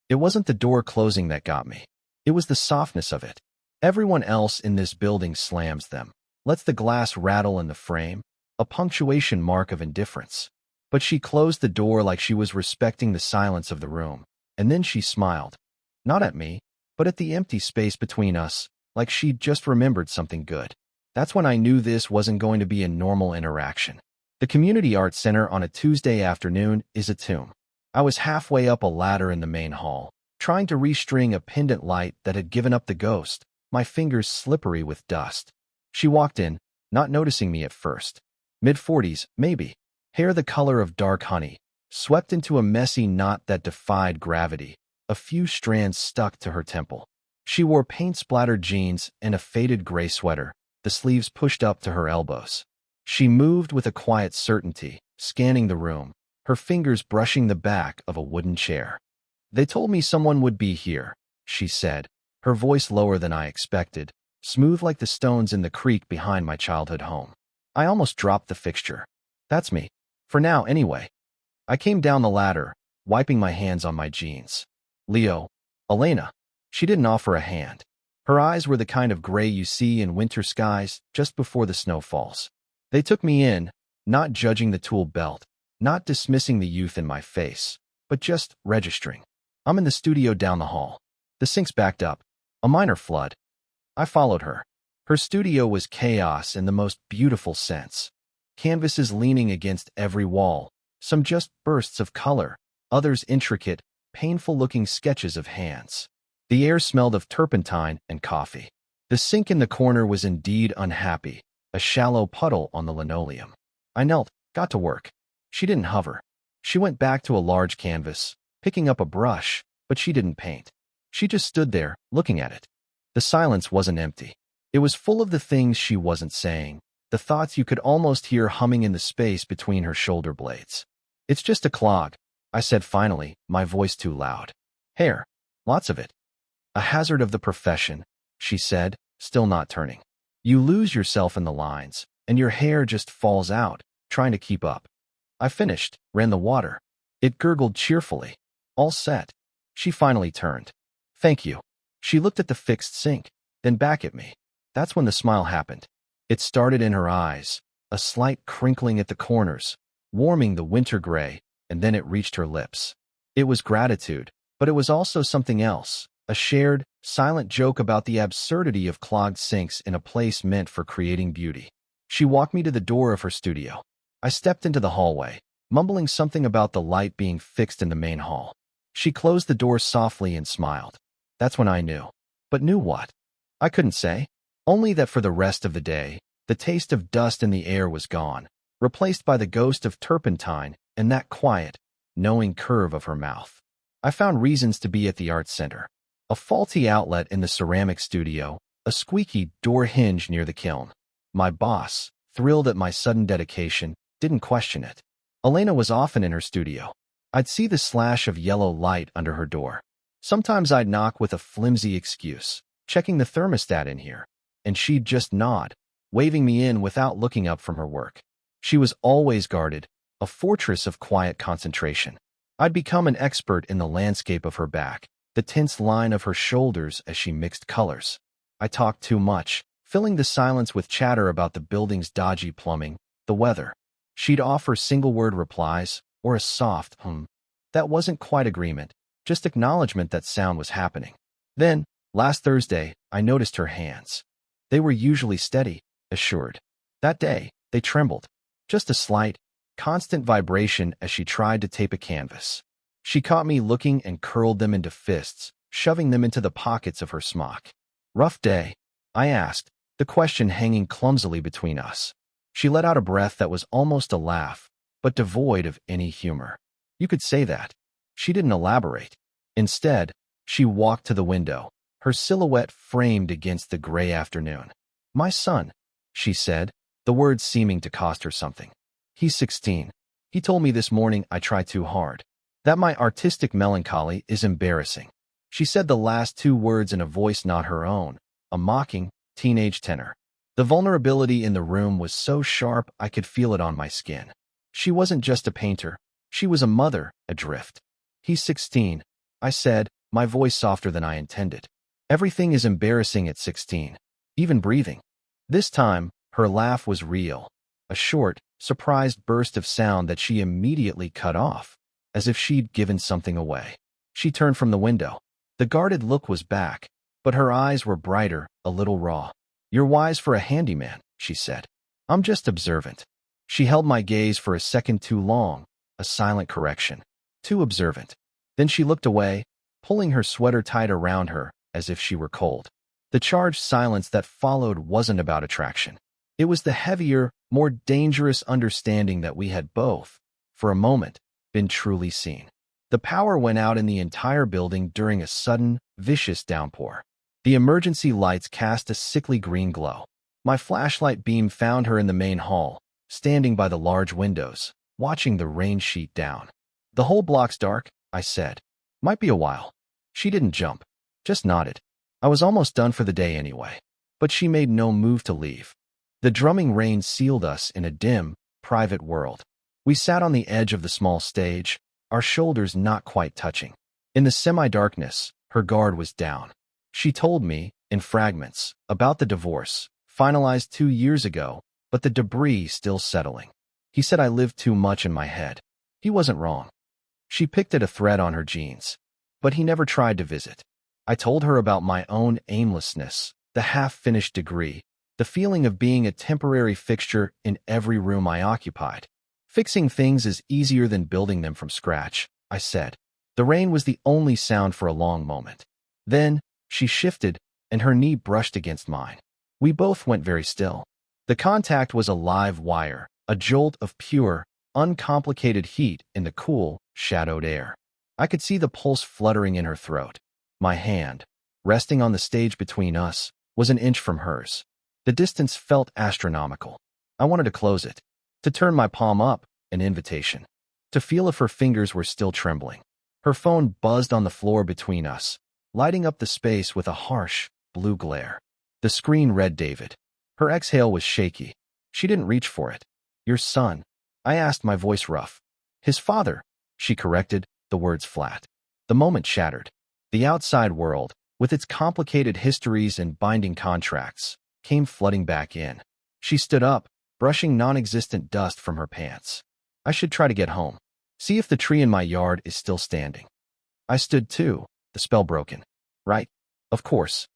It wasn't the door closing that got me. It was the softness of it. Everyone else in this building slams them, lets the glass rattle in the frame, a punctuation mark of indifference. But she closed the door like she was respecting the silence of the room, and then she smiled. Not at me, but at the empty space between us, like she'd just remembered something good. That's when I knew this wasn't going to be a normal interaction. The Community Arts Center on a Tuesday afternoon is a tomb. I was halfway up a ladder in the main hall, trying to restring a pendant light that had given up the ghost, my fingers slippery with dust. She walked in, not noticing me at first. Mid-40s, maybe. Hair the color of dark honey, swept into a messy knot that defied gravity, a few strands stuck to her temple. She wore paint-splattered jeans and a faded gray sweater, the sleeves pushed up to her elbows. She moved with a quiet certainty, scanning the room, her fingers brushing the back of a wooden chair. "They told me someone would be here," she said, her voice lower than I expected, smooth like the stones in the creek behind my childhood home. I almost dropped the fixture. "That's me. For now, anyway." I came down the ladder, wiping my hands on my jeans. "Leo." "Elena." She didn't offer a hand. Her eyes were the kind of gray you see in winter skies just before the snow falls. They took me in, not judging the tool belt, not dismissing the youth in my face, but just registering. "I'm in the studio down the hall." The sink's backed up. A minor flood. I followed her. Her studio was chaos in the most beautiful sense. Canvases leaning against every wall, some just bursts of color, others intricate, painful-looking sketches of hands. The air smelled of turpentine and coffee. The sink in the corner was indeed unhappy, a shallow puddle on the linoleum. I knelt, got to work. She didn't hover. She went back to a large canvas, picking up a brush, but she didn't paint. She just stood there, looking at it. The silence wasn't empty. It was full of the things she wasn't saying, the thoughts you could almost hear humming in the space between her shoulder blades. "It's just a clog," I said finally, my voice too loud. "Hair. Lots of it." "A hazard of the profession," she said, still not turning. "You lose yourself in the lines, and your hair just falls out, trying to keep up." I finished, ran the water. It gurgled cheerfully. "All set." She finally turned. "Thank you." She looked at the fixed sink, then back at me. That's when the smile happened. It started in her eyes, a slight crinkling at the corners, warming the winter gray, and then it reached her lips. It was gratitude, but it was also something else, a shared, silent joke about the absurdity of clogged sinks in a place meant for creating beauty. She walked me to the door of her studio. I stepped into the hallway, mumbling something about the light being fixed in the main hall. She closed the door softly and smiled. That's when I knew. But knew what? I couldn't say. Only that for the rest of the day, the taste of dust in the air was gone, replaced by the ghost of turpentine and that quiet, knowing curve of her mouth. I found reasons to be at the Arts Center. A faulty outlet in the ceramic studio, a squeaky door hinge near the kiln. My boss, thrilled at my sudden dedication, didn't question it. Elena was often in her studio. I'd see the slash of yellow light under her door. Sometimes I'd knock with a flimsy excuse, checking the thermostat in here, and she'd just nod, waving me in without looking up from her work. She was always guarded, a fortress of quiet concentration. I'd become an expert in the landscape of her back, the tense line of her shoulders as she mixed colors. I talked too much, filling the silence with chatter about the building's dodgy plumbing, the weather. She'd offer single-word replies, or a soft That wasn't quite agreement, just acknowledgement that sound was happening. Then, last Thursday, I noticed her hands. They were usually steady, assured. That day, they trembled. Just a slight, constant vibration as she tried to tape a canvas. She caught me looking and curled them into fists, shoving them into the pockets of her smock. "Rough day?" I asked, the question hanging clumsily between us. She let out a breath that was almost a laugh, but devoid of any humor. You could say that. She didn't elaborate. Instead, she walked to the window, her silhouette framed against the gray afternoon. "My son," she said, the words seeming to cost her something. "He's 16. He told me this morning I try too hard. That my artistic melancholy is embarrassing." She said the last two words in a voice not her own, a mocking, teenage tenor. The vulnerability in the room was so sharp I could feel it on my skin. She wasn't just a painter. She was a mother, adrift. "He's 16, I said, my voice softer than I intended. Everything is embarrassing at 16. Even breathing. This time, her laugh was real. A short, surprised burst of sound that she immediately cut off, as if she'd given something away. She turned from the window. The guarded look was back, but her eyes were brighter, a little raw. "You're wise for a handyman," she said. "I'm just observant." She held my gaze for a second too long, a silent correction. Too observant. Then she looked away, pulling her sweater tight around her, as if she were cold. The charged silence that followed wasn't about attraction. It was the heavier, more dangerous understanding that we had both, for a moment, been truly seen. The power went out in the entire building during a sudden, vicious downpour. The emergency lights cast a sickly green glow. My flashlight beam found her in the main hall, standing by the large windows, watching the rain sheet down. "The whole block's dark," I said. "Might be a while." She didn't jump, just nodded. I was almost done for the day anyway. But she made no move to leave. The drumming rain sealed us in a dim, private world. We sat on the edge of the small stage, our shoulders not quite touching. In the semi-darkness, her guard was down. She told me, in fragments, about the divorce, finalized 2 years ago, but the debris still settling. He said I lived too much in my head. He wasn't wrong. She picked at a thread on her jeans. But he never tried to visit. I told her about my own aimlessness, the half-finished degree, the feeling of being a temporary fixture in every room I occupied. "Fixing things is easier than building them from scratch," I said. The rain was the only sound for a long moment. Then, she shifted, and her knee brushed against mine. We both went very still. The contact was a live wire, a jolt of pure, uncomplicated heat in the cool, shadowed air. I could see the pulse fluttering in her throat. My hand, resting on the stage between us, was an inch from hers. The distance felt astronomical. I wanted to close it, to turn my palm up, an invitation, to feel if her fingers were still trembling. Her phone buzzed on the floor between us, lighting up the space with a harsh, blue glare. The screen read David. Her exhale was shaky. She didn't reach for it. "Your son?" I asked, my voice rough. "His father," she corrected, the words flat. The moment shattered. The outside world, with its complicated histories and binding contracts, came flooding back in. She stood up, brushing non-existent dust from her pants. "I should try to get home. See if the tree in my yard is still standing." I stood too, the spell broken. "Right? Of course."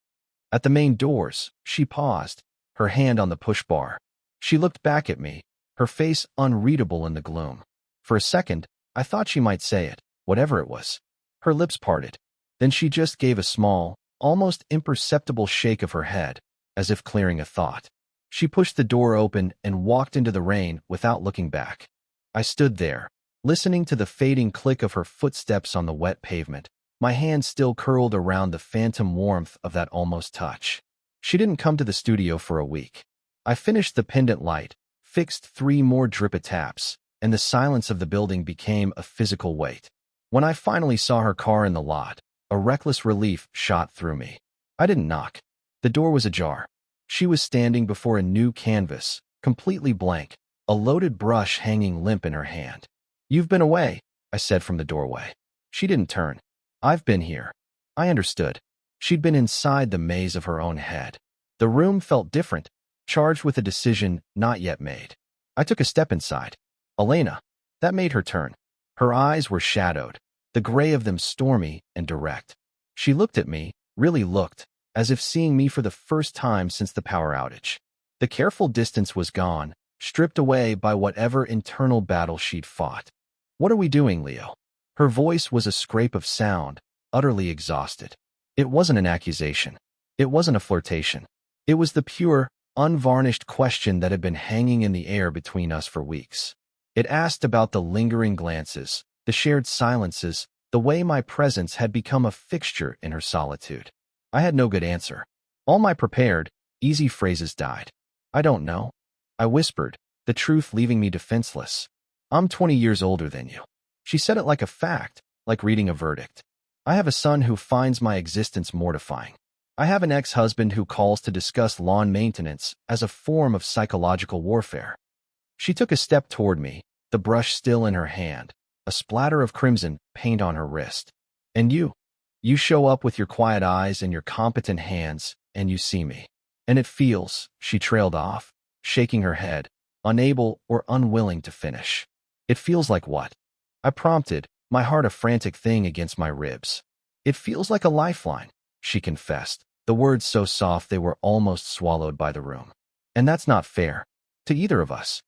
At the main doors, she paused, her hand on the push bar. She looked back at me, her face unreadable in the gloom. For a second, I thought she might say it, whatever it was. Her lips parted. Then she just gave a small, almost imperceptible shake of her head, as if clearing a thought. She pushed the door open and walked into the rain without looking back. I stood there, listening to the fading click of her footsteps on the wet pavement, my hand still curled around the phantom warmth of that almost touch. She didn't come to the studio for a week. I finished the pendant light, fixed 3 more drip taps, and the silence of the building became a physical weight. When I finally saw her car in the lot, a reckless relief shot through me. I didn't knock. The door was ajar. She was standing before a new canvas, completely blank, a loaded brush hanging limp in her hand. "You've been away," I said from the doorway. She didn't turn. "I've been here." I understood. She'd been inside the maze of her own head. The room felt different, charged with a decision not yet made. I took a step inside. "Elena." That made her turn. Her eyes were shadowed, the gray of them stormy and direct. She looked at me, really looked, as if seeing me for the first time since the power outage. The careful distance was gone, stripped away by whatever internal battle she'd fought. "What are we doing, Leo?" Her voice was a scrape of sound, utterly exhausted. It wasn't an accusation. It wasn't a flirtation. It was the pure, unvarnished question that had been hanging in the air between us for weeks. It asked about the lingering glances, the shared silences, the way my presence had become a fixture in her solitude. I had no good answer. All my prepared, easy phrases died. "I don't know," I whispered, the truth leaving me defenseless. "I'm 20 years older than you." She said it like a fact, like reading a verdict. "I have a son who finds my existence mortifying. I have an ex-husband who calls to discuss lawn maintenance as a form of psychological warfare." She took a step toward me, the brush still in her hand, a splatter of crimson paint on her wrist. "And you?" You show up with your quiet eyes and your competent hands, and you see me. And it feels, she trailed off, shaking her head, unable or unwilling to finish. It feels like what? I prompted, my heart a frantic thing against my ribs. It feels like a lifeline, she confessed, the words so soft they were almost swallowed by the room. And that's not fair. To either of us.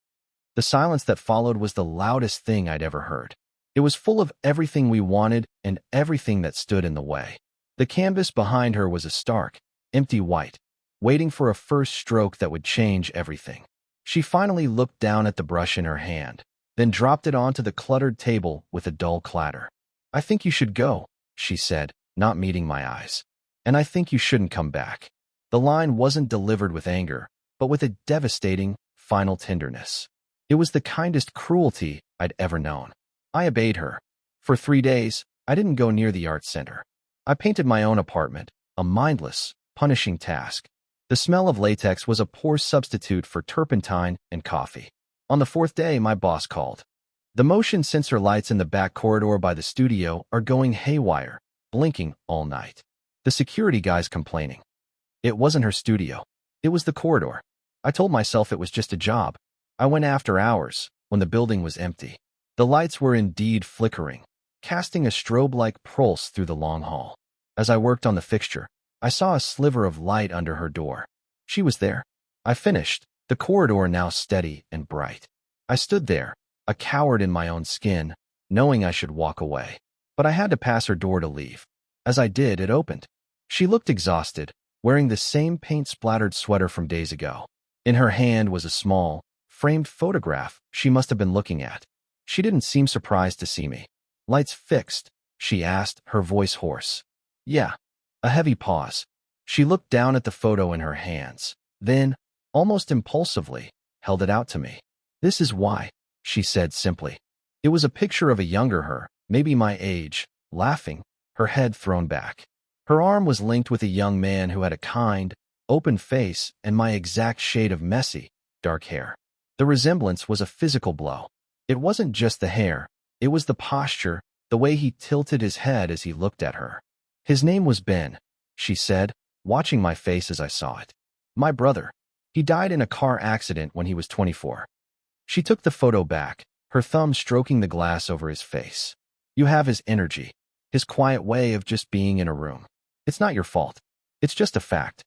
The silence that followed was the loudest thing I'd ever heard. It was full of everything we wanted and everything that stood in the way. The canvas behind her was a stark, empty white, waiting for a first stroke that would change everything. She finally looked down at the brush in her hand, then dropped it onto the cluttered table with a dull clatter. I think you should go, she said, not meeting my eyes. And I think you shouldn't come back. The line wasn't delivered with anger, but with a devastating, final tenderness. It was the kindest cruelty I'd ever known. I obeyed her. For 3 days, I didn't go near the art center. I painted my own apartment, a mindless, punishing task. The smell of latex was a poor substitute for turpentine and coffee. On the 4th day, my boss called. The motion sensor lights in the back corridor by the studio are going haywire, blinking all night. The security guy's complaining. It wasn't her studio. It was the corridor. I told myself it was just a job. I went after hours, when the building was empty. The lights were indeed flickering, casting a strobe-like pulse through the long hall. As I worked on the fixture, I saw a sliver of light under her door. She was there. I finished, the corridor now steady and bright. I stood there, a coward in my own skin, knowing I should walk away. But I had to pass her door to leave. As I did, it opened. She looked exhausted, wearing the same paint-splattered sweater from days ago. In her hand was a small, framed photograph she must have been looking at. She didn't seem surprised to see me. Lights fixed, she asked, her voice hoarse. Yeah. A heavy pause. She looked down at the photo in her hands, then, almost impulsively, held it out to me. This is why, she said simply. It was a picture of a younger her, maybe my age, laughing, her head thrown back. Her arm was linked with a young man who had a kind, open face and my exact shade of messy, dark hair. The resemblance was a physical blow. It wasn't just the hair, it was the posture, the way he tilted his head as he looked at her. His name was Ben, she said, watching my face as I saw it. My brother. He died in a car accident when he was 24. She took the photo back, her thumb stroking the glass over his face. You have his energy, his quiet way of just being in a room. It's not your fault. It's just a fact.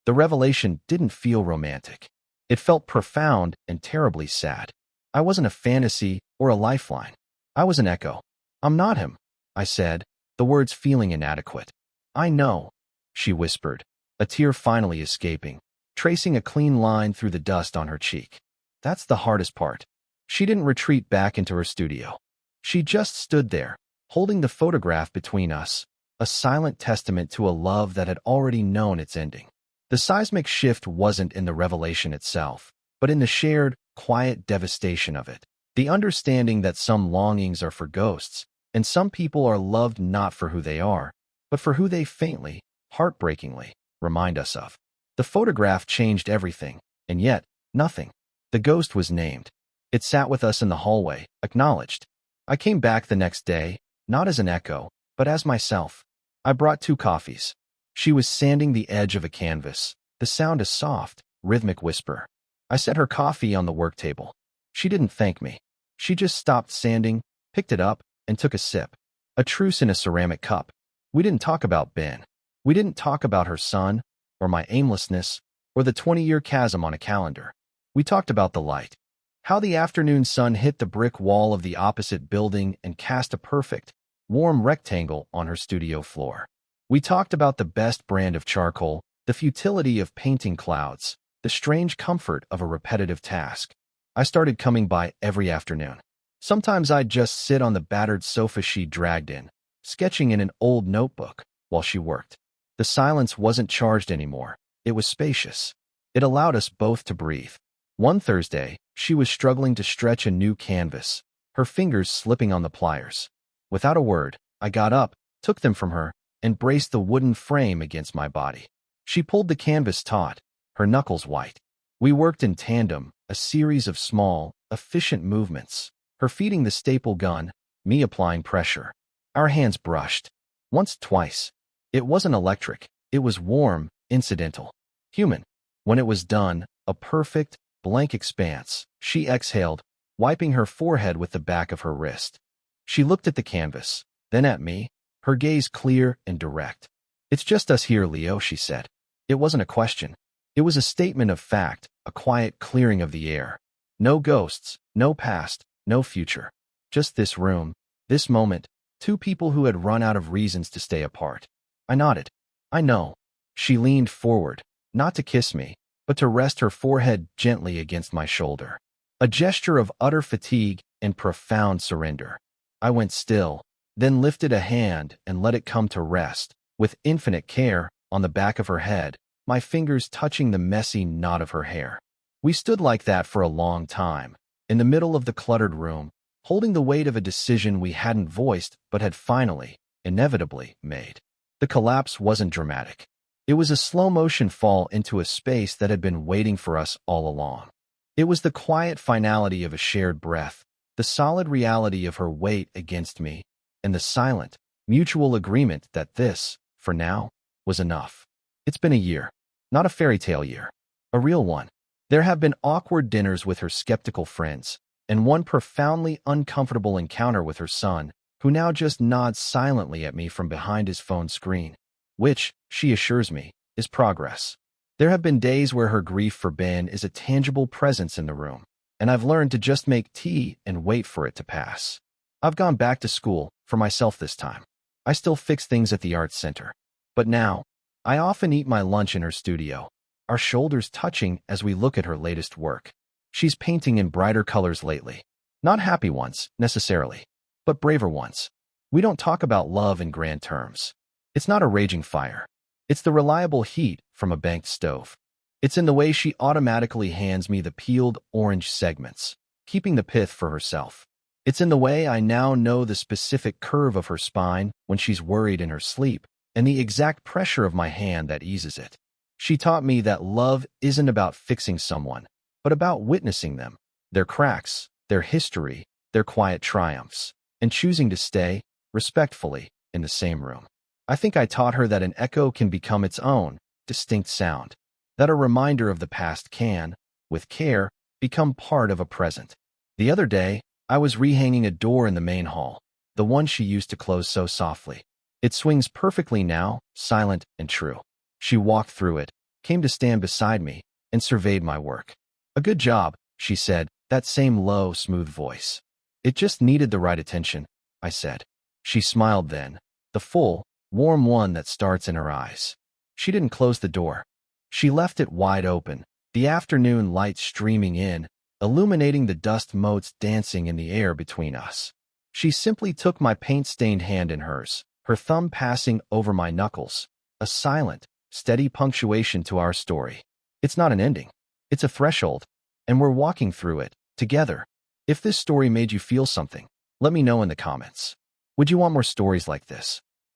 The revelation didn't feel romantic. It felt profound and terribly sad. I wasn't a fantasy or a lifeline. I was an echo. I'm not him, I said, the words feeling inadequate. I know, she whispered, a tear finally escaping, tracing a clean line through the dust on her cheek. That's the hardest part. She didn't retreat back into her studio. She just stood there, holding the photograph between us, a silent testament to a love that had already known its ending. The seismic shift wasn't in the revelation itself, but in the shared, quiet devastation of it. The understanding that some longings are for ghosts, and some people are loved not for who they are, but for who they faintly, heartbreakingly, remind us of. The photograph changed everything, and yet, nothing. The ghost was named. It sat with us in the hallway, acknowledged. I came back the next day, not as an echo, but as myself. I brought 2 coffees. She was sanding the edge of a canvas, the sound a soft, rhythmic whisper. I set her coffee on the work table. She didn't thank me. She just stopped sanding, picked it up, and took a sip. A truce in a ceramic cup. We didn't talk about Ben. We didn't talk about her son, or my aimlessness, or the 20-year chasm on a calendar. We talked about the light. How the afternoon sun hit the brick wall of the opposite building and cast a perfect, warm rectangle on her studio floor. We talked about the best brand of charcoal, the futility of painting clouds, the strange comfort of a repetitive task. I started coming by every afternoon. Sometimes I'd just sit on the battered sofa she dragged in, sketching in an old notebook while she worked. The silence wasn't charged anymore. It was spacious. It allowed us both to breathe. One Thursday, she was struggling to stretch a new canvas, her fingers slipping on the pliers. Without a word, I got up, took them from her, and braced the wooden frame against my body. She pulled the canvas taut, her knuckles white. We worked in tandem, a series of small, efficient movements, her feeding the staple gun, me applying pressure. Our hands brushed. Once, twice. It wasn't electric. It was warm, incidental, human. When it was done, a perfect, blank expanse, she exhaled, wiping her forehead with the back of her wrist. She looked at the canvas, then at me, her gaze clear and direct. "It's just us here, Leo," she said. It wasn't a question. It was a statement of fact, a quiet clearing of the air. No ghosts, no past, no future. Just this room, this moment, two people who had run out of reasons to stay apart. I nodded. "I know." She leaned forward, not to kiss me, but to rest her forehead gently against my shoulder. A gesture of utter fatigue and profound surrender. I went still, then lifted a hand and let it come to rest, with infinite care, on the back of her head, my fingers touching the messy knot of her hair. We stood like that for a long time, in the middle of the cluttered room, holding the weight of a decision we hadn't voiced but had finally, inevitably, made. The collapse wasn't dramatic. It was a slow-motion fall into a space that had been waiting for us all along. It was the quiet finality of a shared breath, the solid reality of her weight against me, and the silent, mutual agreement that this, for now, was enough. It's been a year. Not a fairy tale year. A real one. There have been awkward dinners with her skeptical friends, and one profoundly uncomfortable encounter with her son, who now just nods silently at me from behind his phone screen, which, she assures me, is progress. There have been days where her grief for Ben is a tangible presence in the room, and I've learned to just make tea and wait for it to pass. I've gone back to school, for myself this time. I still fix things at the arts center. But now, I often eat my lunch in her studio, our shoulders touching as we look at her latest work. She's painting in brighter colors lately. Not happy ones, necessarily, but braver ones. We don't talk about love in grand terms. It's not a raging fire. It's the reliable heat from a banked stove. It's in the way she automatically hands me the peeled orange segments, keeping the pith for herself. It's in the way I now know the specific curve of her spine when she's worried in her sleep, and the exact pressure of my hand that eases it. She taught me that love isn't about fixing someone, but about witnessing them, their cracks, their history, their quiet triumphs, and choosing to stay, respectfully, in the same room. I think I taught her that an echo can become its own, distinct sound, that a reminder of the past can, with care, become part of a present. The other day, I was rehanging a door in the main hall, the one she used to close so softly. It swings perfectly now, silent and true. She walked through it, came to stand beside me, and surveyed my work. "A good job," she said, that same low, smooth voice. "It just needed the right attention," I said. She smiled then, the full, warm one that starts in her eyes. She didn't close the door. She left it wide open, the afternoon light streaming in, illuminating the dust motes dancing in the air between us. She simply took my paint-stained hand in hers, her thumb passing over my knuckles, a silent, steady punctuation to our story. It's not an ending. It's a threshold, and we're walking through it, together. If this story made you feel something, let me know in the comments. Would you want more stories like this?